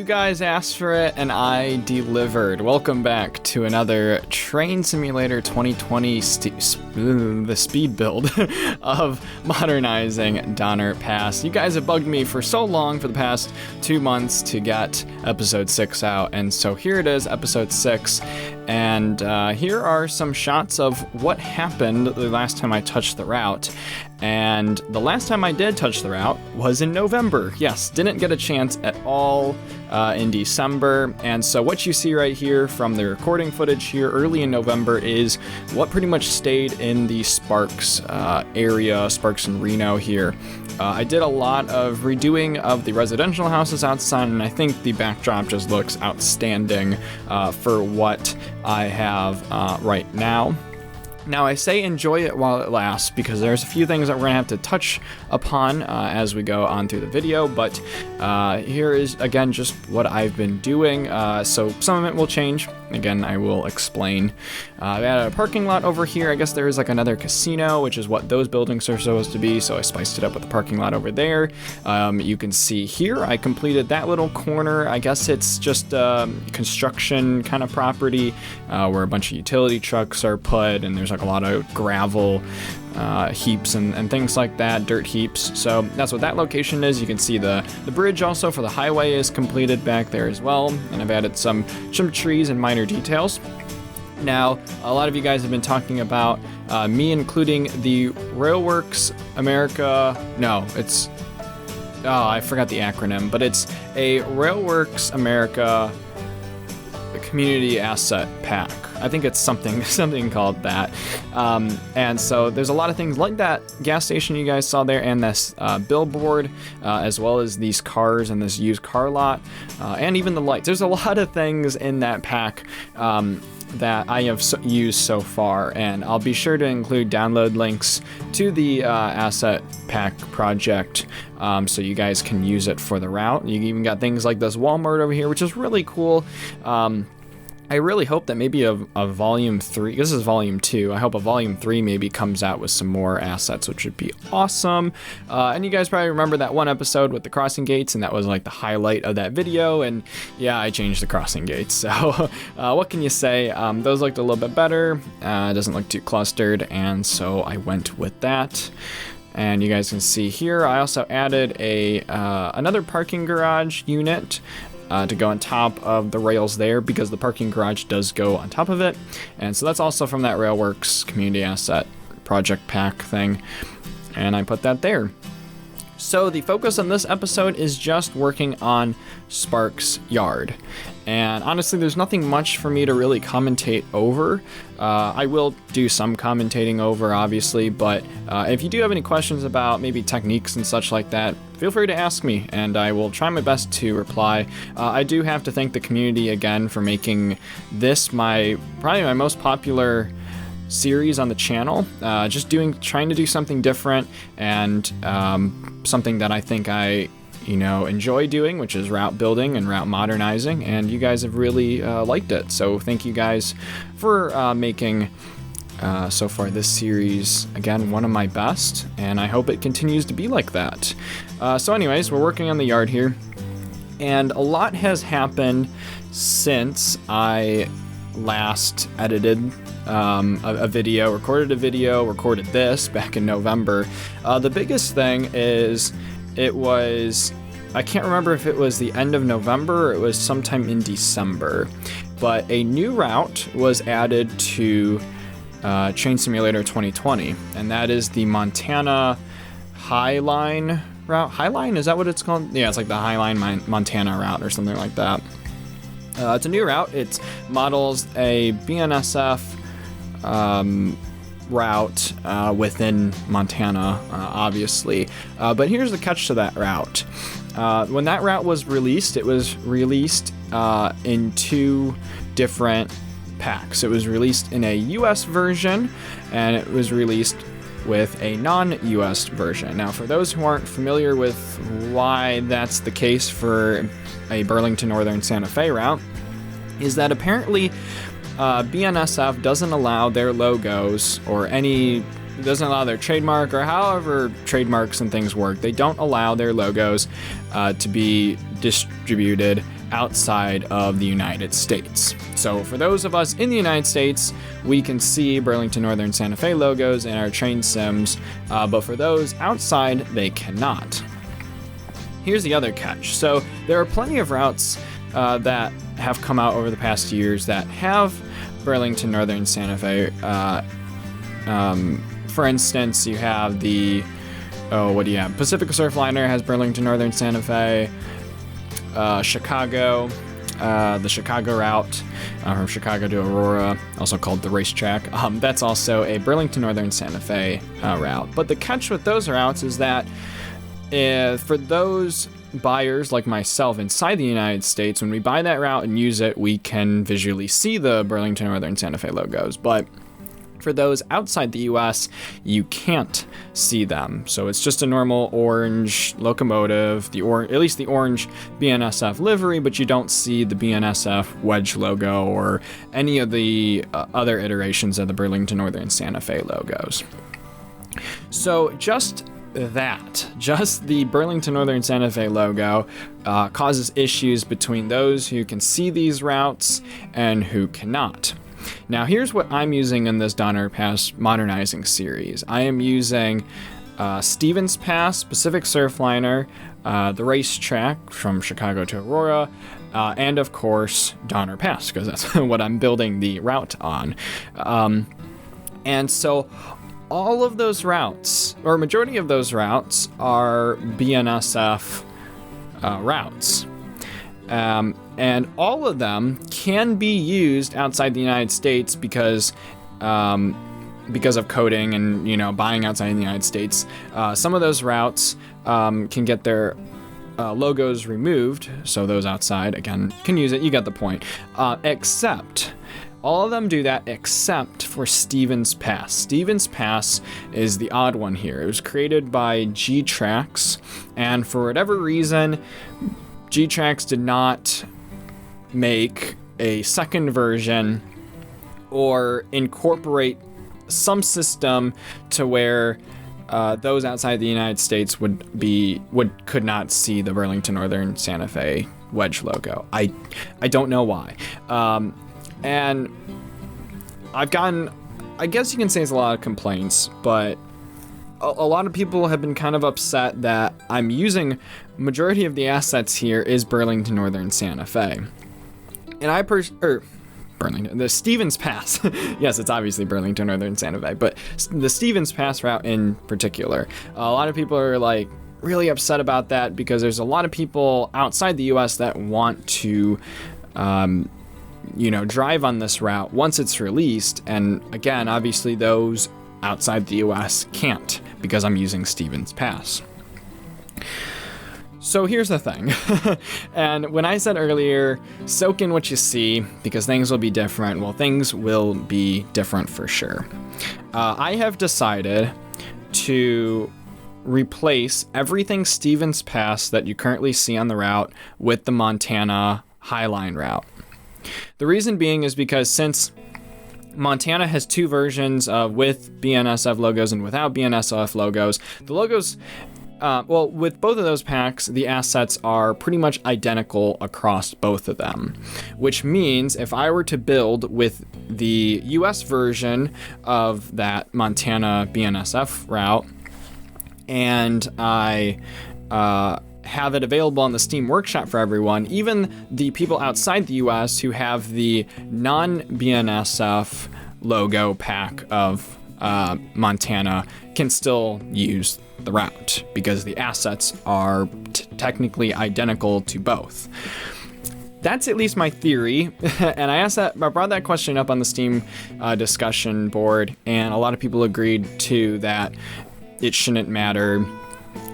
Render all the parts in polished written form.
guys asked for it, and I delivered. Welcome back to another Train Simulator 2020 the speed build of Modernizing Donner Pass. You guys have bugged me for so long, for the past 2 months, to get episode 6 out, and so here it is, episode 6. And here are some shots of what happened the last time I touched the route. And the last time I did touch the route was in November. Yes, didn't get a chance at all in December. And so what you see right here from the recording footage here early in November is what pretty much stayed in the Sparks area, Sparks and Reno here. I did a lot of redoing of the residential houses outside, and I think the backdrop just looks outstanding for what I have right now. Now, I say enjoy it while it lasts because there's a few things that we're going to have to touch upon as we go on through the video, but here is, again, just what I've been doing. So some of it will change. Again, I will explain. I added a parking lot over here. I guess there is like another casino, which is what those buildings are supposed to be, so I spiced it up with the parking lot over there. You can see here, I completed that little corner. I guess it's just construction kind of property where a bunch of utility trucks are put, and there's like a lot of gravel heaps and things like that, dirt heaps. So that's what that location is. You can see the bridge also for the highway is completed back there as well, and I've added some trees and minor details. Now, a lot of you guys have been talking about me including the Railworks America, I forgot the acronym, but it's a Railworks America Community Asset Pack. I think it's something called that. And so there's a lot of things like that gas station you guys saw there, and this billboard, as well as these cars and this used car lot, and even the lights. There's a lot of things in that pack that I have used so far, and I'll be sure to include download links to the asset pack project so you guys can use it for the route. You even got things like this Walmart over here, which is really cool. I really hope that maybe a volume 3, this is volume 2, I hope a volume 3 maybe comes out with some more assets, which would be awesome. And you guys probably remember that one episode with the crossing gates, and that was like the highlight of that video, and yeah, I changed the crossing gates, so what can you say? Those looked a little bit better, it doesn't look too clustered, and so I went with that. And you guys can see here, I also added another parking garage unit to go on top of the rails there, because the parking garage does go on top of it. And so that's also from that Railworks Community Asset Project Pack thing. And I put that there. So the focus on this episode is just working on Sparks' yard. And honestly, there's nothing much for me to really commentate over. I will do some commentating over, obviously, but if you do have any questions about maybe techniques and such like that, feel free to ask me, and I will try my best to reply. I do have to thank the community again for making this probably my most popular series on the channel, just trying to do something different, and something that I think I enjoy doing, which is route building and route modernizing, and you guys have really liked it. So thank you guys for making so far this series, again, one of my best, and I hope it continues to be like that. So anyways, we're working on the yard here, and a lot has happened since I last edited a video, recorded this back in November. The biggest thing is I can't remember if it was the end of November or it was sometime in December, but a new route was added to Train Simulator 2020, and that is the Montana Highline route. Highline, is that what it's called? Yeah, it's like the Highline Montana route or something like that. It's a new route. It models a BNSF route within Montana, obviously. But here's the catch to that route. When that route was released, it was released in 2 different packs. It was released in a US version, and it was released with a non-US version. Now, for those who aren't familiar with why that's the case for a Burlington Northern Santa Fe route, is that apparently BNSF doesn't allow their logos doesn't allow their trademark, or however trademarks and things work, they don't allow their logos to be distributed outside of the United States. So for those of us in the United States, we can see Burlington Northern Santa Fe logos in our train sims, but for those outside, they cannot. Here's the other catch. So there are plenty of routes that have come out over the past years that have Burlington Northern Santa Fe. For instance, you have the Pacific Surfliner has Burlington Northern Santa Fe. Chicago, the Chicago route from Chicago to Aurora, also called the racetrack. That's also a Burlington Northern Santa Fe route. But the catch with those routes is that for those buyers like myself inside the United States, when we buy that route and use it, we can visually see the Burlington Northern Santa Fe logos. But for those outside the US, you can't see them. So it's just a normal orange locomotive, at least the orange BNSF livery, but you don't see the BNSF wedge logo or any of the other iterations of the Burlington Northern Santa Fe logos. So just the Burlington Northern Santa Fe logo causes issues between those who can see these routes and who cannot. Now, here's what I'm using in this Donner Pass Modernizing series. I am using Stevens Pass, Pacific Surfliner, the racetrack from Chicago to Aurora, and of course, Donner Pass, because that's what I'm building the route on. And so all of those routes, or majority of those routes, are BNSF routes. And all of them can be used outside the United States because of coding and, buying outside the United States. Some of those routes can get their logos removed, so those outside, again, can use it. You get the point. Except, all of them do that except for Stevens Pass. Stevens Pass is the odd one here. It was created by G-Trax, and for whatever reason, G-Trax did not make a second version or incorporate some system to where those outside the United States could not see the Burlington Northern Santa Fe wedge logo. I don't know why. And I've gotten, I guess you can say it's a lot of complaints, but a lot of people have been kind of upset that I'm using majority of the assets here is Burlington Northern Santa Fe. And the Stevens Pass. Yes, it's obviously Burlington Northern Santa Fe, but the Stevens Pass route in particular. A lot of people are like really upset about that because there's a lot of people outside the US that want to drive on this route once it's released. And again, obviously those outside the US can't because I'm using Stevens Pass. So here's the thing, and when I said earlier, soak in what you see because things will be different, well, things will be different for sure. I have decided to replace everything Stevens Pass that you currently see on the route with the Montana Highline route. The reason being is because since Montana has two versions with BNSF logos and without BNSF logos, the logos, with both of those packs, the assets are pretty much identical across both of them, which means if I were to build with the US version of that Montana BNSF route and I have it available on the Steam Workshop for everyone, even the people outside the US who have the non-BNSF logo pack of Montana can still use the route because the assets are technically identical to both. That's at least my theory, and I brought that question up on the Steam discussion board, and a lot of people agreed to that it shouldn't matter.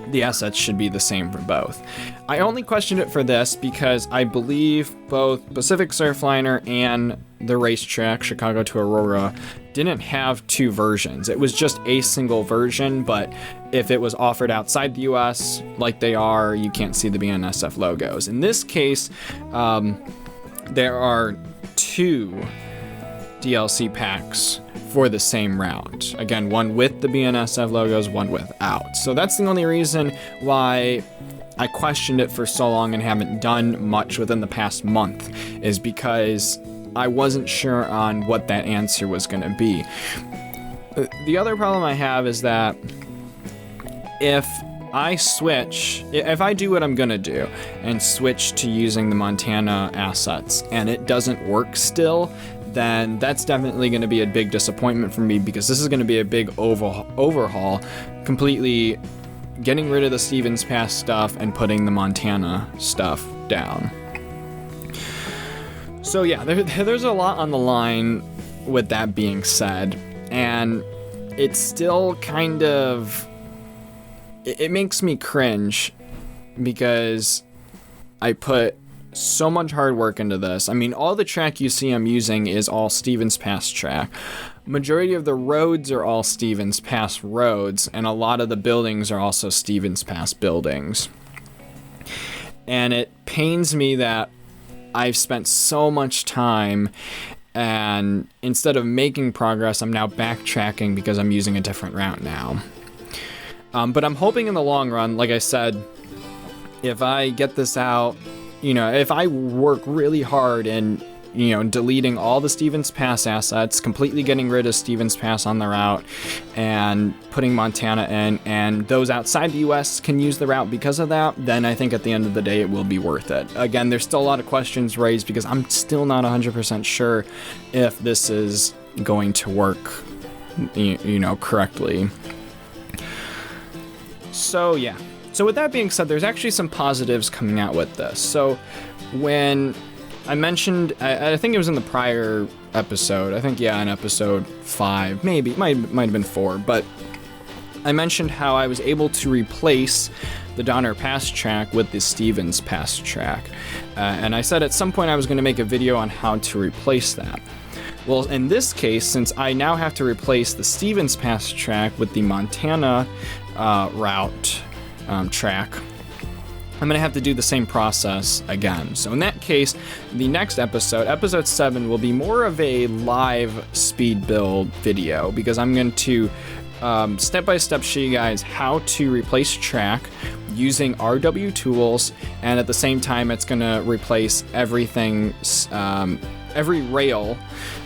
The assets should be the same for both. I only questioned it for this because I believe both Pacific Surfliner and the racetrack, Chicago to Aurora, didn't have two versions. It was just a single version, but if it was offered outside the US, like they are, you can't see the BNSF logos. In this case, there are two DLC packs for the same route. Again, one with the BNSF logos, one without. So that's the only reason why I questioned it for so long and haven't done much within the past month, is because I wasn't sure on what that answer was going to be. The other problem I have is that if I do what I'm going to do and switch to using the Montana assets and it doesn't work still, then that's definitely going to be a big disappointment for me, because this is going to be a big overhaul, completely getting rid of the Stevens Pass stuff and putting the Montana stuff down. So yeah, there's a lot on the line with that being said, and it's still kind of... It makes me cringe because I put so much hard work into this. I mean, all the track you see I'm using is all Stevens Pass track. Majority of the roads are all Stevens Pass roads, and a lot of the buildings are also Stevens Pass buildings. And it pains me that I've spent so much time, and instead of making progress, I'm now backtracking because I'm using a different route now. But I'm hoping in the long run, like I said, if I get this out, if I work really hard in, deleting all the Stevens Pass assets, completely getting rid of Stevens Pass on the route, and putting Montana in, and those outside the US can use the route because of that, then I think at the end of the day it will be worth it. Again, there's still a lot of questions raised because I'm still not 100% sure if this is going to work, correctly. So yeah. So with that being said, there's actually some positives coming out with this. So when I mentioned, I think it was in the prior episode, in episode 5, maybe, it might have been 4, but I mentioned how I was able to replace the Donner Pass track with the Stevens Pass track. And I said at some point I was going to make a video on how to replace that. Well, in this case, since I now have to replace the Stevens Pass track with the Montana route track, I'm going to have to do the same process again. So in that case, the next episode 7, will be more of a live speed build video, because I'm going to step-by-step show you guys how to replace track using RW tools, and at the same time it's going to replace everything, every rail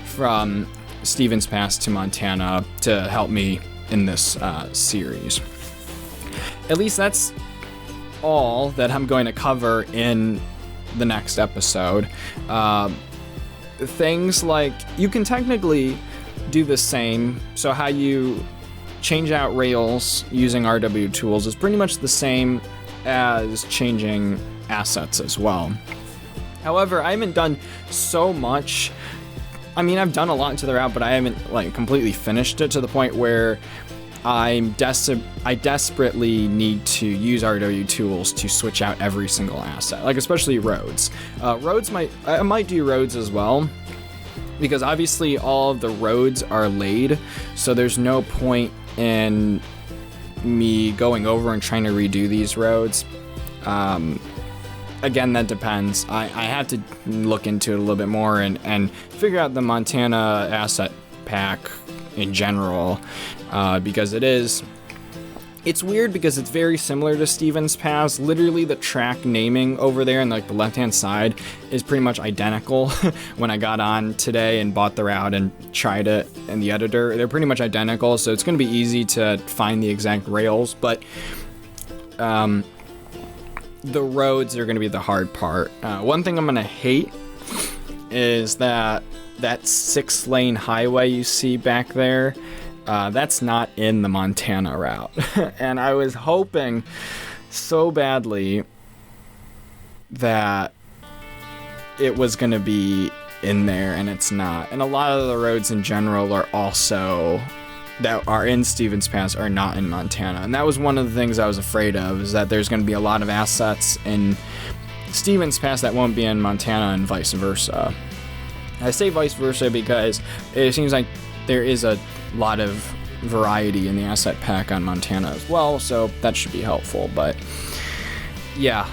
from Stevens Pass to Montana to help me in this series. At least that's all that I'm going to cover in the next episode. Things like, you can technically do the same, so how you change out rails using RW tools is pretty much the same as changing assets as well. However, I haven't done so much. I mean, I've done a lot to the route, but I haven't completely finished it to the point where I desperately need to use RW tools to switch out every single asset, especially roads. I might do roads as well, because obviously all of the roads are laid, so there's no point in me going over and trying to redo these roads. Again, that depends. I have to look into it a little bit more and figure out the Montana asset pack in general, because it's weird because it's very similar to Stevens Pass. Literally the track naming over there in the left-hand side is pretty much identical. When I got on today and bought the route and tried it in the editor, they're pretty much identical, so it's going to be easy to find the exact rails, but the roads are going to be the hard part. One thing I'm going to hate is that 6-lane highway you see back there, that's not in the Montana route. And I was hoping so badly that it was going to be in there, and it's not. And a lot of the roads in general are also, that are in Stevens Pass, are not in Montana. And that was one of the things I was afraid of, is that there's going to be a lot of assets in Stevens Pass that won't be in Montana, and vice versa. I say vice versa because it seems like there is a lot of variety in the asset pack on Montana as well, so that should be helpful. But yeah,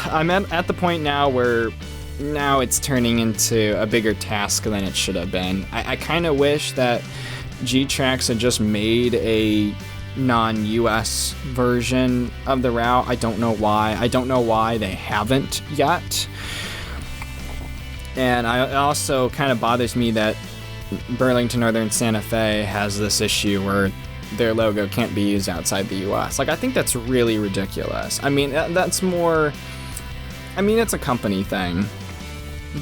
I'm at the point now where now it's turning into a bigger task than it should have been. I kind of wish that G-Trax had just made a non-US version of the route. I don't know why. I don't know why they haven't yet. And it also kind of bothers me that Burlington Northern Santa Fe has this issue where their logo can't be used outside the US. Like, I think that's really ridiculous. I mean, that's more... I mean, it's a company thing.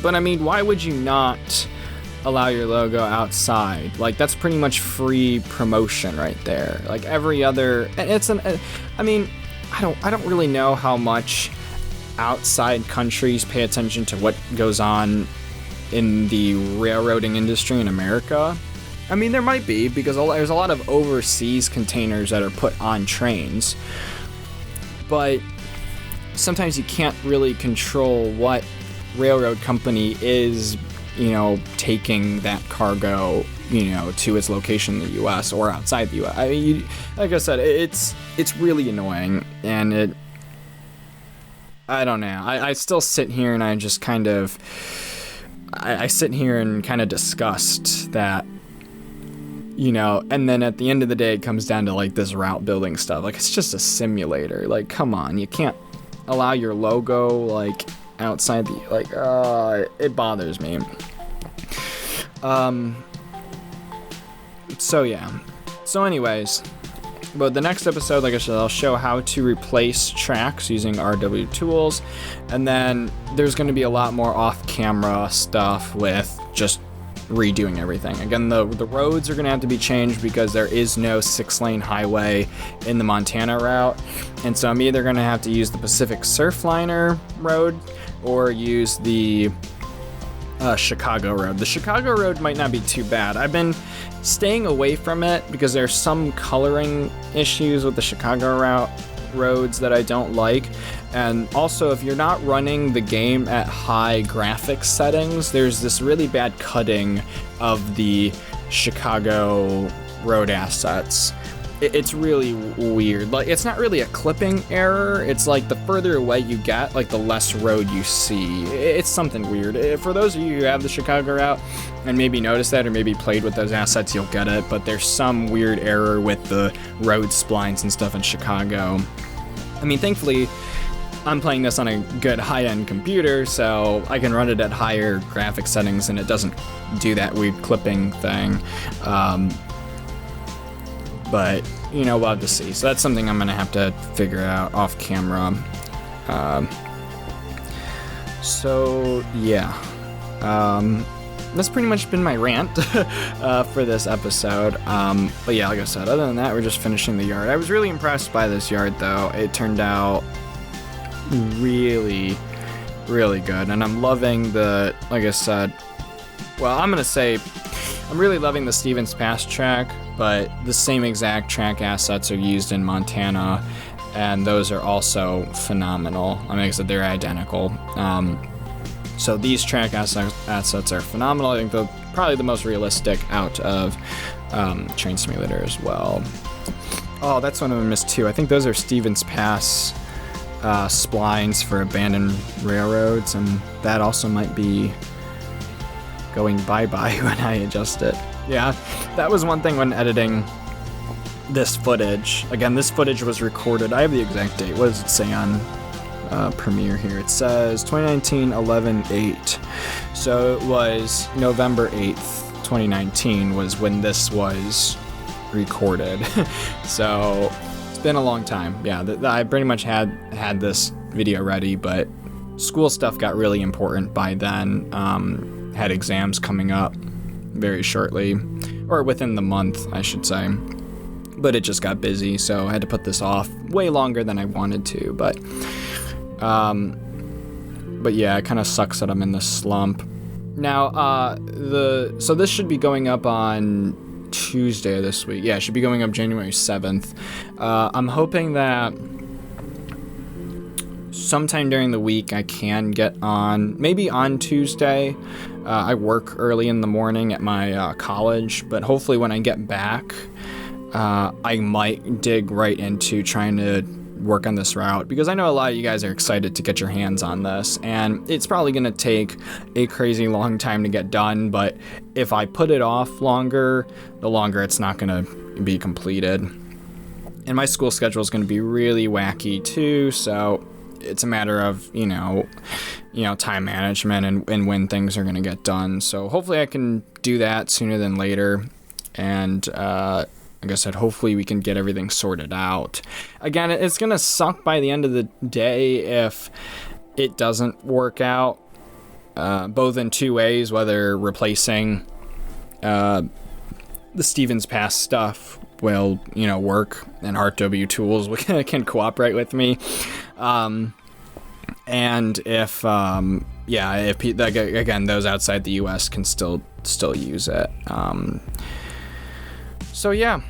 But, I mean, why would you not allow your logo outside? Like, that's pretty much free promotion right there. Like, every other... And it's I mean, I don't really know how much outside countries pay attention to what goes on in the railroading industry in America. I mean, there might be, because there's a lot of overseas containers that are put on trains. But sometimes you can't really control what railroad company is, taking that cargo, to its location in the U.S. or outside the U.S. I mean, like I said, it's really annoying, and I don't know. I still sit here and I just kind of... I sit here and kind of disgust that, and then at the end of the day, it comes down to, like, this route building stuff. Like, it's just a simulator. Like, come on. You can't allow your logo, like, outside the... Like, it bothers me. So, yeah. So, anyways... But the next episode, like I said, I'll show how to replace tracks using RW tools, and then there's going to be a lot more off-camera stuff with just redoing everything. Again, the roads are going to have to be changed because there is no 6-lane highway in the Montana route, and so I'm either going to have to use the Pacific Surfliner road or use the Chicago road. The Chicago road might not be too bad. I've been staying away from it because there's some coloring issues with the Chicago roads that I don't like. And also, if you're not running the game at high graphics settings, there's this really bad cutting of the Chicago road assets. It's really weird. Like, it's not really a clipping error. It's like the further away you get, like, the less road you see. It's something weird. For those of you who have the Chicago route and maybe noticed that or maybe played with those assets, you'll get it. But there's some weird error with the road splines and stuff in Chicago. I mean, thankfully, I'm playing this on a good high-end computer, so I can run it at higher graphics settings and it doesn't do that weird clipping thing. But, we'll have to see. So that's something I'm going to have to figure out off camera. So, yeah. That's pretty much been my rant for this episode. But yeah, like I said, other than that, we're just finishing the yard. I was really impressed by this yard, though. It turned out really, really good. And I'm loving like I said, well, I'm going to say I'm really loving the Stevens Pass track, but the same exact track assets are used in Montana, and those are also phenomenal. I mean, like I said, they're identical. So these track assets are phenomenal. I think they're probably the most realistic out of Train Simulator as well. Oh, that's one I missed too. I think those are Stevens Pass splines for abandoned railroads, and that also might be going bye-bye when I adjust it. Yeah, that was one thing when editing this footage. Again, this footage was recorded. I have the exact date. What does it say on Premiere here? It says 2019 11/8. So it was November 8th, 2019 was when this was recorded. So it's been a long time. Yeah, I pretty much had this video ready, but school stuff got really important by then. Had exams coming up very shortly, or within the month, I should say. But it just got busy, so I had to put this off way longer than I wanted to. But yeah, it kind of sucks that I'm in this slump. Now, so this should be going up on Tuesday this week. Yeah, it should be going up January 7th. I'm hoping that sometime during the week I can get on, maybe on Tuesday. I work early in the morning at my college, but hopefully when I get back, I might dig right into trying to work on this route, because I know a lot of you guys are excited to get your hands on this, and it's probably going to take a crazy long time to get done, but if I put it off longer, the longer it's not going to be completed. And my school schedule is going to be really wacky too, so it's a matter of, time management and when things are going to get done. So hopefully I can do that sooner than later. And like I said, hopefully we can get everything sorted out. Again, it's going to suck by the end of the day if it doesn't work out, both in two ways, whether replacing the Stevens Pass stuff will, work, and HeartW tools can cooperate with me. And if again, those outside the US can still use it. So yeah,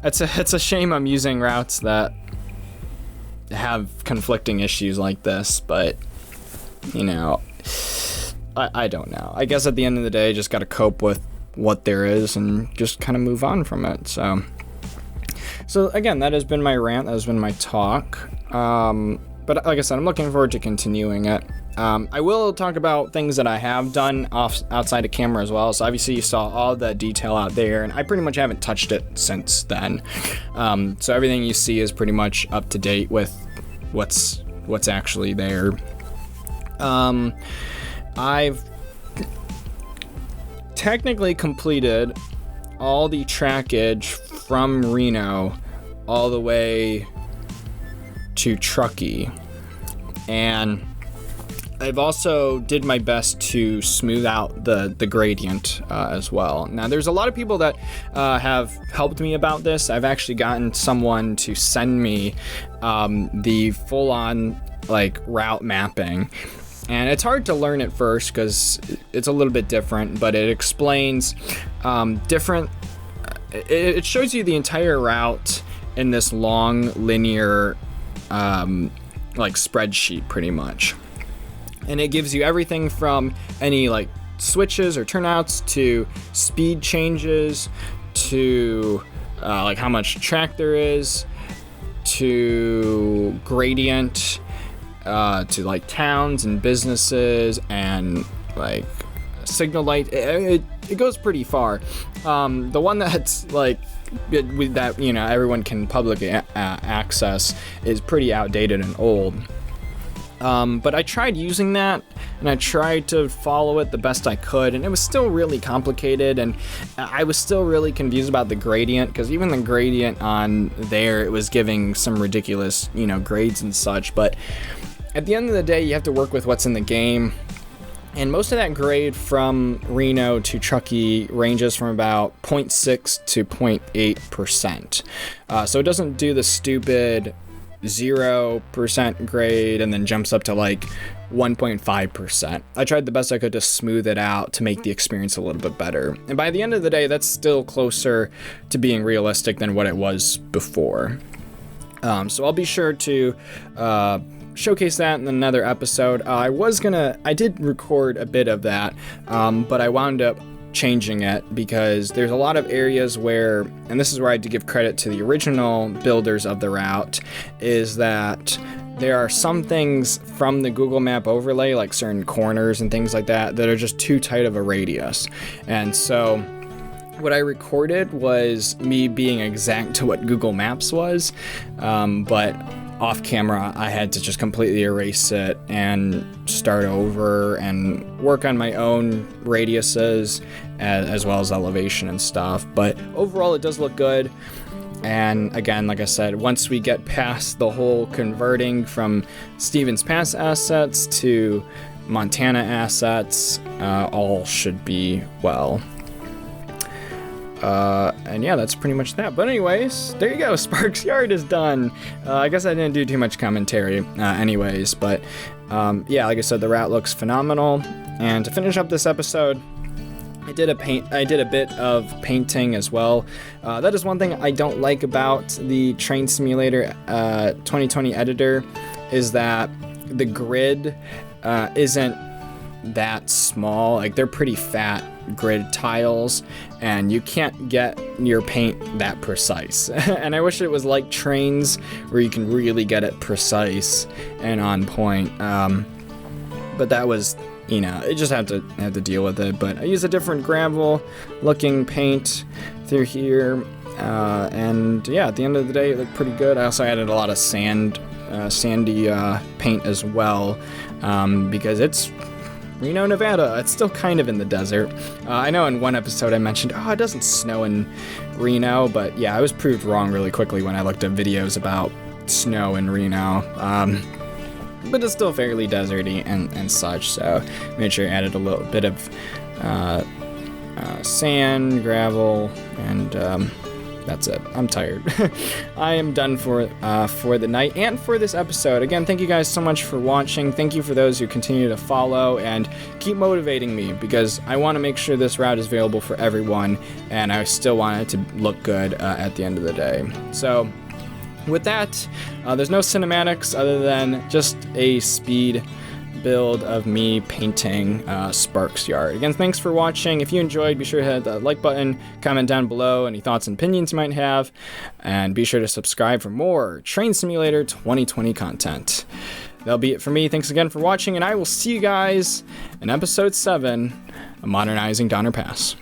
it's a shame I'm using routes that have conflicting issues like this, but I don't know. I guess at the end of the day, just got to cope with what there is and just kind of move on from it. So again, that has been my rant. That has been my talk. But like I said, I'm looking forward to continuing it. I will talk about things that I have done outside of camera as well. So obviously you saw all the detail out there, and I pretty much haven't touched it since then. So everything you see is pretty much up to date with what's actually there. I've technically completed all the trackage from Reno all the way to Truckee, and I've also did my best to smooth out the gradient as well. Now, there's a lot of people that have helped me about this. I've actually gotten someone to send me the full-on route mapping, and it's hard to learn at first because it's a little bit different, but it explains different. It shows you the entire route in this long linear spreadsheet pretty much. And it gives you everything from any switches or turnouts to speed changes to how much track there is to gradient to towns and businesses and signal light. It goes pretty far. The one that's that everyone can publicly access is pretty outdated and old. But I tried using that, and I tried to follow it the best I could, and it was still really complicated, and I was still really confused about the gradient, because even the gradient on there, it was giving some ridiculous, grades and such. But at the end of the day, you have to work with what's in the game. And most of that grade from Reno to Truckee ranges from about 0.6 to 0.8%. So it doesn't do the stupid 0% grade and then jumps up to 1.5%. I tried the best I could to smooth it out to make the experience a little bit better. And by the end of the day, that's still closer to being realistic than what it was before. So I'll be sure to showcase that in another episode. I did record a bit of that, but I wound up changing it because there's a lot of areas where, and this is where I had to give credit to the original builders of the route, is that there are some things from the Google Map overlay, like certain corners and things like that, that are just too tight of a radius. And so what I recorded was me being exact to what Google Maps was, but off camera, I had to just completely erase it and start over and work on my own radiuses as well as elevation and stuff. But overall, it does look good. And again, like I said, once we get past the whole converting from Stevens Pass assets to Montana assets, all should be well. And yeah, that's pretty much that. But anyways, there you go. Sparks Yard is done. I guess I didn't do too much commentary anyways, but yeah, like I said, the route looks phenomenal. And to finish up this episode, I did a bit of painting as well. That is one thing I don't like about the Train Simulator 2020 editor, is that the grid isn't that small. Like, they're pretty fat grid tiles, and you can't get your paint that precise. And I wish it was like trains where you can really get it precise and on point. But that was, you just have to deal with it. But I use a different gravel looking paint through here. And yeah, at the end of the day, it looked pretty good. I also added a lot of sandy paint as well, because it's Reno, Nevada. It's still kind of in the desert. I know in one episode I mentioned, it doesn't snow in Reno, but yeah, I was proved wrong really quickly when I looked at videos about snow in Reno. But it's still fairly deserty and such, so made sure I added a little bit of sand, gravel, and that's it. I'm tired. I am done for the night and for this episode. Again, thank you guys so much for watching. Thank you for those who continue to follow and keep motivating me, because I want to make sure this route is available for everyone, and I still want it to look good at the end of the day. So with that, there's no cinematics other than just a speed build of me painting Sparks' yard. Again, thanks for watching. If you enjoyed, be sure to hit the like button, comment down below any thoughts and opinions you might have, and be sure to subscribe for more Train Simulator 2020 content. That'll be it for me. Thanks again for watching, and I will see you guys in episode 7 of Modernizing Donner Pass.